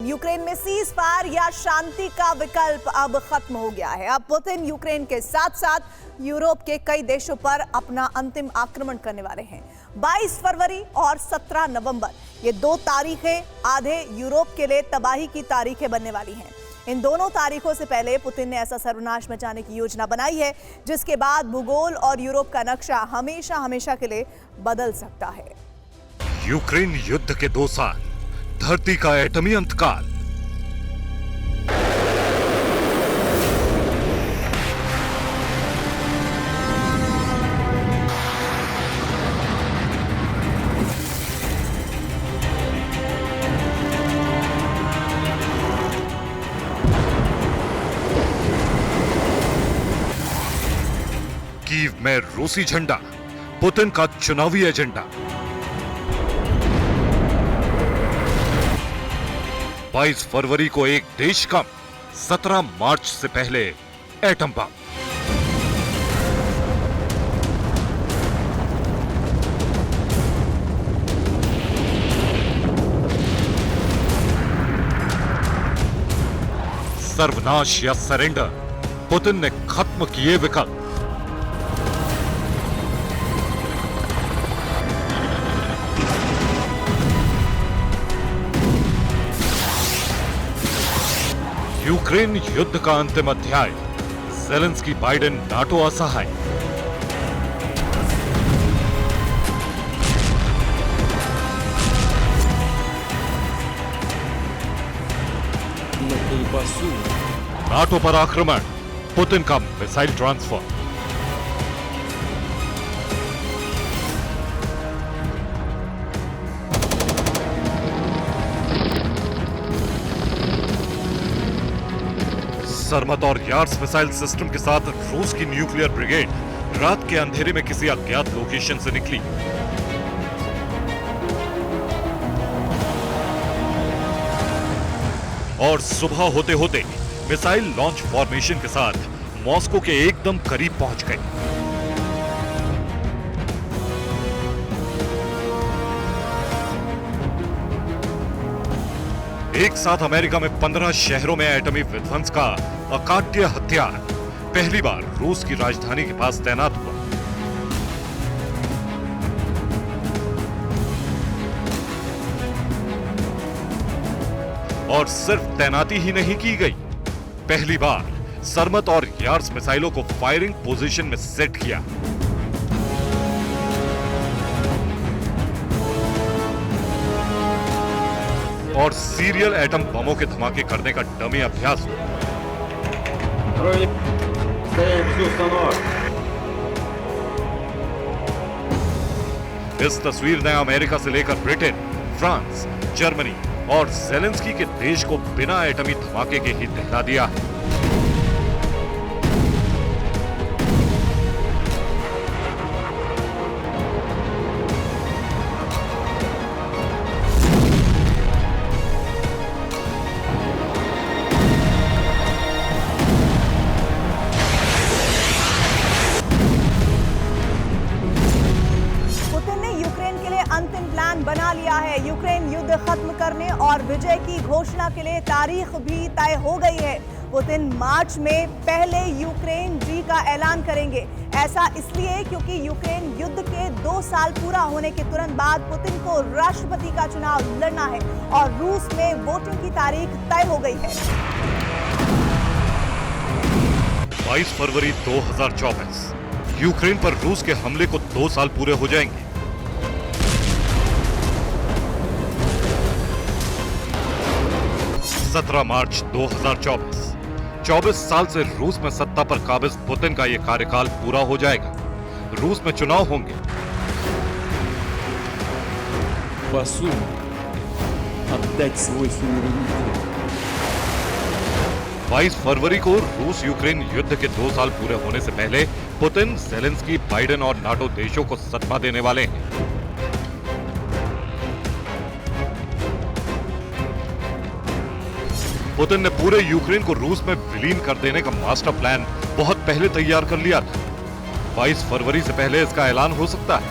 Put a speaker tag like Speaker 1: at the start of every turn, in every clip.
Speaker 1: Ukraine में cease fire या शांति का विकल्प अब खत्म हो गया है। अब पुतिन यूक्रेन के साथ साथ यूरोप के कई देशों पर अपना अंतिम आक्रमण करने वाले हैं। 22 फरवरी और 17 नवंबर ये दो तारीखें आधे यूरोप के लिए तबाही की तारीखें बनने वाली हैं। इन दोनों तारीखों से पहले पुतिन ने ऐसा सर्वनाश मचाने की योजना बनाई है जिसके बाद भूगोल और यूरोप का नक्शा हमेशा हमेशा के लिए बदल सकता है।
Speaker 2: यूक्रेन युद्ध के 2 साल, धरती का एटमी अंतकाल। कीव में रूसी झंडा, पुतिन का चुनावी एजेंडा। 22 फरवरी को एक देश कम, 17 मार्च से पहले एटम बम। सर्वनाश या सरेंडर, पुतिन ने खत्म किए विकल्प। यूक्रेन युद्ध का अंतिम अध्याय, ज़ेलेंस्की बाइडेन नाटो असहाय। नाटो पर आक्रमण, पुतिन का मिसाइल ट्रांसफर। सरमत और यार्स मिसाइल सिस्टम के साथ रूस की न्यूक्लियर ब्रिगेड रात के अंधेरे में किसी अज्ञात लोकेशन से निकली। और सुबह होते होते मिसाइल लॉन्च फॉर्मेशन के साथ मॉस्को के एकदम करीब पहुंच गई। एक साथ अमेरिका में 15 शहरों में एटमी विध्वंस का अकाट्य हथियार पहली बार रूस की राजधानी के पास तैनात हुआ। और सिर्फ तैनाती ही नहीं की गई, पहली बार सरमत और यार्स मिसाइलों को फायरिंग पोजीशन में सेट किया। और सीरियल एटम बमों के धमाके करने का डमी अभ्यास हुआ। इस तस्वीर ने अमेरिका से लेकर ब्रिटेन, फ्रांस, जर्मनी और ज़ेलेंस्की के देश को बिना एटमी धमाके के ही दिखला दिया।
Speaker 1: अंतिम प्लान बना लिया है। यूक्रेन युद्ध खत्म करने और विजय की घोषणा के लिए तारीख भी तय हो गई है। पुतिन मार्च में पहले यूक्रेन जी का ऐलान करेंगे। ऐसा इसलिए क्योंकि यूक्रेन युद्ध के 2 साल पूरा होने के तुरंत बाद पुतिन को राष्ट्रपति का चुनाव लड़ना है और रूस में वोटिंग की तारीख तय हो गई है।
Speaker 2: 22 फरवरी 2024 यूक्रेन पर रूस के हमले को 2 साल पूरे हो जाएंगे। 17 मार्च 2024, 24 साल से रूस में सत्ता पर काबिज पुतिन का यह कार्यकाल पूरा हो जाएगा। रूस में चुनाव होंगे। 22 फरवरी को रूस यूक्रेन युद्ध के 2 साल पूरे होने से पहले पुतिन, ज़ेलेंस्की, बाइडेन और नाटो देशों को सदमा देने वाले हैं। पुतिन ने पूरे यूक्रेन को रूस में विलीन कर देने का मास्टर प्लान बहुत पहले तैयार कर लिया था। 22 फरवरी से पहले इसका ऐलान हो सकता है।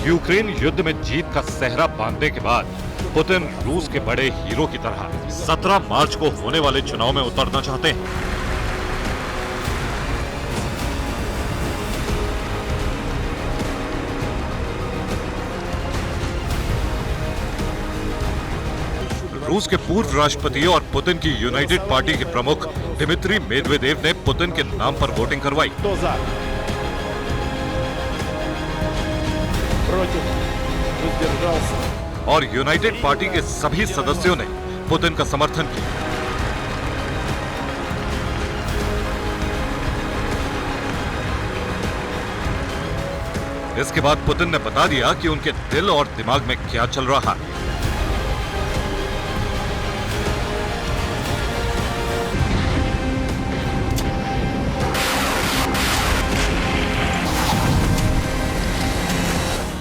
Speaker 2: यूक्रेन युद्ध में जीत का सेहरा बांधने के बाद पुतिन रूस के बड़े हीरो की तरह 17 मार्च को होने वाले चुनाव में उतरना चाहते हैं। रूस के पूर्व राष्ट्रपति और पुतिन की यूनाइटेड पार्टी के प्रमुख दिमित्री मेदवेदेव ने पुतिन के नाम पर वोटिंग करवाई। और यूनाइटेड पार्टी के सभी सदस्यों ने पुतिन का समर्थन किया। इसके बाद पुतिन ने बता दिया कि उनके दिल और दिमाग में क्या चल रहा है।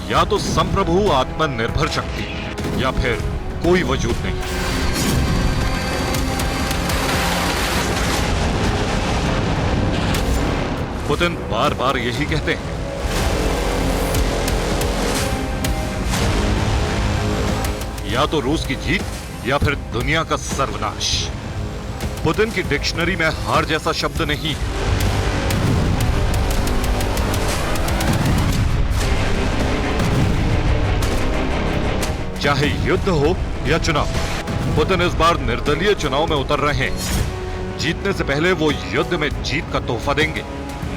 Speaker 2: या तो संप्रभु आत्मनिर्भर शक्ति या फिर कोई वजूद नहीं। पुतिन बार बार यही कहते हैं। या तो रूस की जीत या फिर दुनिया का सर्वनाश। पुतिन की डिक्शनरी में हार जैसा शब्द नहीं। चाहे युद्ध हो या चुनाव, पुतिन इस बार निर्दलीय चुनाव में उतर रहे हैं। जीतने से पहले वो युद्ध में जीत का तोहफा देंगे,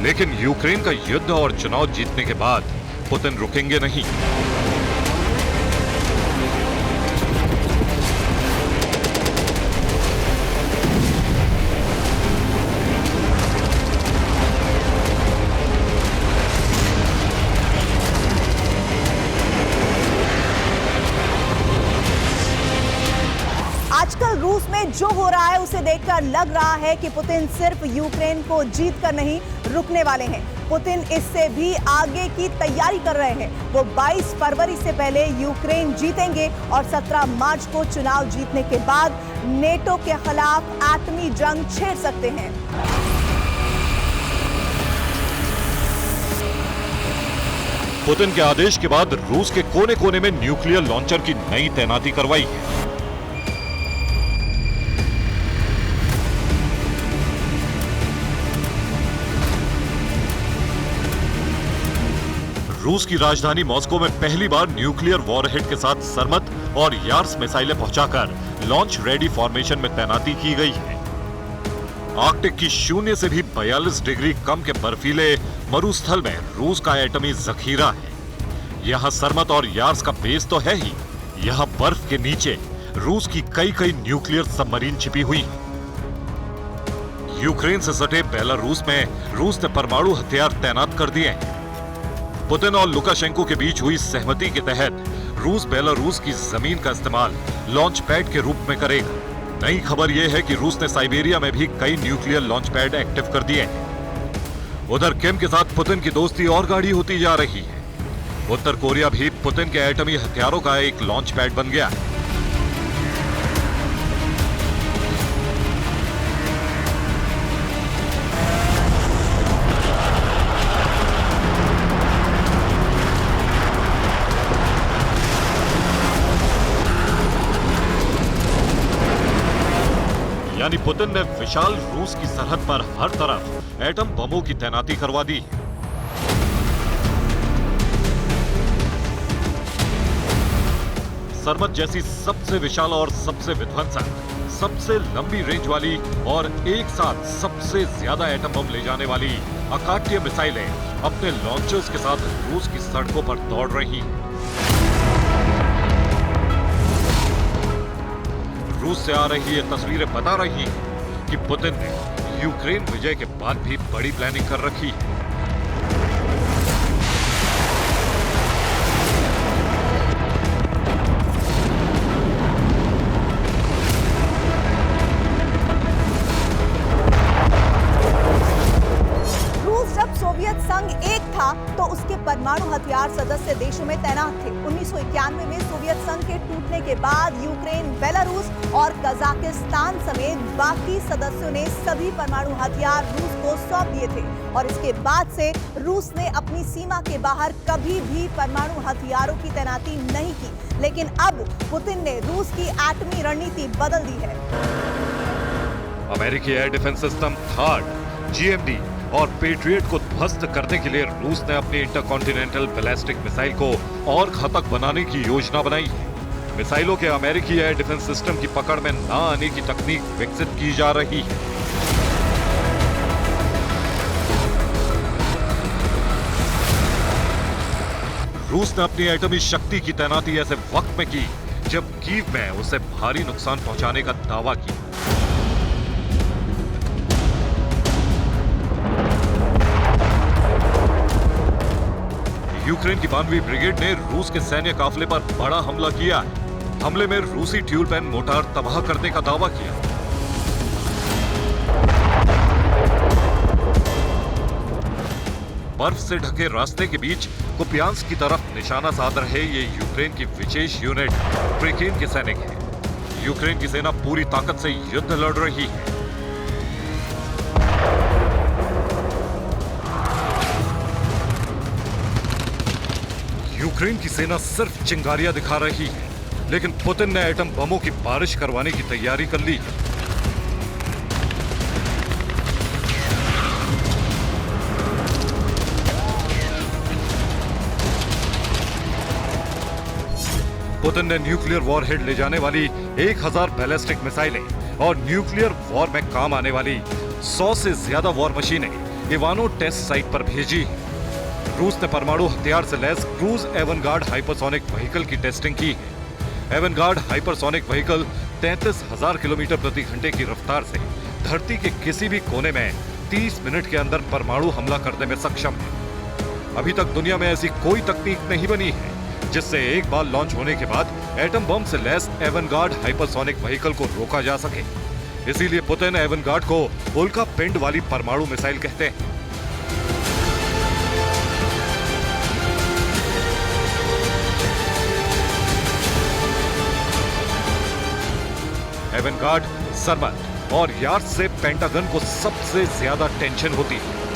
Speaker 2: लेकिन यूक्रेन का युद्ध और चुनाव जीतने के बाद पुतिन रुकेंगे नहीं।
Speaker 1: आजकल रूस में जो हो रहा है उसे देखकर लग रहा है कि पुतिन सिर्फ यूक्रेन को जीतकर नहीं रुकने वाले हैं। पुतिन इससे भी आगे की तैयारी कर रहे हैं। वो 22 फरवरी से पहले यूक्रेन जीतेंगे और 17 मार्च को चुनाव जीतने के बाद नेटो के खिलाफ एटमी जंग छेड़ सकते हैं।
Speaker 2: पुतिन के आदेश के बाद रूस के कोने कोने में न्यूक्लियर लॉन्चर की नई तैनाती करवाई है। रूस की राजधानी मॉस्को में पहली बार न्यूक्लियर वॉरहेड के साथ सरमत और यार्स मिसाइलें पहुंचाकर लॉन्च रेडी फॉर्मेशन में तैनाती की गई है। आर्कटिक की 0 से भी 42 डिग्री कम के बर्फीले मरुस्थल में रूस का एटमी जखीरा है। यहाँ सरमत और यार्स का बेस तो है ही, यहाँ बर्फ के नीचे रूस की कई न्यूक्लियर सबमरीन छिपी हुई है। यूक्रेन से सटे बेलारूस में रूस ने परमाणु हथियार तैनात कर दिए हैं। पुतिन और लुकाशेंको के बीच हुई सहमति के तहत रूस बेलारूस की जमीन का इस्तेमाल लॉन्च पैड के रूप में करेगा। नई खबर यह है कि रूस ने साइबेरिया में भी कई न्यूक्लियर लॉन्च पैड एक्टिव कर दिए हैं। उधर किम के साथ पुतिन की दोस्ती और गाढ़ी होती जा रही है। उत्तर कोरिया भी पुतिन के एटमी हथियारों का एक लॉन्च पैड बन गया है। यानी पुतिन ने विशाल रूस की सरहद पर हर तरफ एटम बमों की तैनाती करवा दी। सरमत जैसी सबसे विशाल और सबसे विध्वंसक, सबसे लंबी रेंज वाली और एक साथ सबसे ज्यादा एटम बम ले जाने वाली अकाट्य मिसाइलें अपने लॉन्चर्स के साथ रूस की सड़कों पर दौड़ रही हैं। रूस से आ रही ये तस्वीरें बता रही हैं कि पुतिन ने यूक्रेन विजय के बाद भी बड़ी प्लानिंग कर रखी है।
Speaker 1: रूस जब सोवियत संघ एक था तो उसके परमाणु हथियार हथियार सदस्य देशों में तैनात थे। 1991 में सोवियत संघ के टूटने के बाद यूक्रेन, बेलारूस और कजाकिस्तान समेत बाकी सदस्यों ने सभी परमाणु हथियार रूस को सौंप दिए थे और इसके बाद से रूस ने अपनी सीमा के बाहर कभी भी परमाणु हथियारों की तैनाती नहीं की। लेकिन अब पुतिन ने रूस की एटमी रणनीति बदल दी है।
Speaker 2: अमेरिकी air defence system third, GMD और पेट्रियट को ध्वस्त करने के लिए रूस ने अपनी इंटरकॉन्टिनेंटल बैलिस्टिक मिसाइल को और घातक बनाने की योजना बनाई है। मिसाइलों के अमेरिकी एयर डिफेंस सिस्टम की पकड़ में न आने की तकनीक विकसित की जा रही है। रूस ने अपनी एटमी शक्ति की तैनाती ऐसे वक्त में की जब कीव में उसे भारी नुकसान पहुंचाने का दावा किया। यूक्रेन की 92वीं ब्रिगेड ने रूस के सैन्य काफिले पर बड़ा हमला किया है। हमले में रूसी ट्यूल पेन मोटार तबाह करने का दावा किया। बर्फ से ढके रास्ते के बीच कुपियांस्क की तरफ निशाना साध रहे ये यूक्रेन की विशेष यूनिट ब्रिगेड के सैनिक हैं। यूक्रेन की सेना पूरी ताकत से युद्ध लड़ रही है। यूक्रेन की सेना सिर्फ चिंगारियां दिखा रही है, लेकिन पुतिन ने एटम बमों की बारिश करवाने की तैयारी कर ली है। पुतिन ने न्यूक्लियर वॉरहेड ले जाने वाली 1000 बैलिस्टिक मिसाइलें और न्यूक्लियर वॉर में काम आने वाली 100 से ज्यादा वॉर मशीनें इवानो टेस्ट साइट पर भेजी है। रूस ने परमाणु हथियार से lace cruise avant-garde hypersonic vehicle की टेस्टिंग की है। एवनगार्ड हाइपरसोनिक व्हीकल 33,000 किलोमीटर प्रति घंटे की रफ्तार से धरती के किसी भी कोने में 30 मिनट के अंदर परमाणु हमला करने में सक्षम है। अभी तक दुनिया में ऐसी कोई तकनीक नहीं बनी है जिससे एक बार लॉन्च होने के बाद एटम बम से लैस एवनगार्ड हाइपरसोनिक व्हीकल को रोका जा सके। इसीलिए पुतिन एवनगार्ड को उल्का पिंड वाली परमाणु मिसाइल कहते हैं। एवनगार्ड, सरमत और यार्ड से पेंटागन को सबसे ज्यादा टेंशन होती है।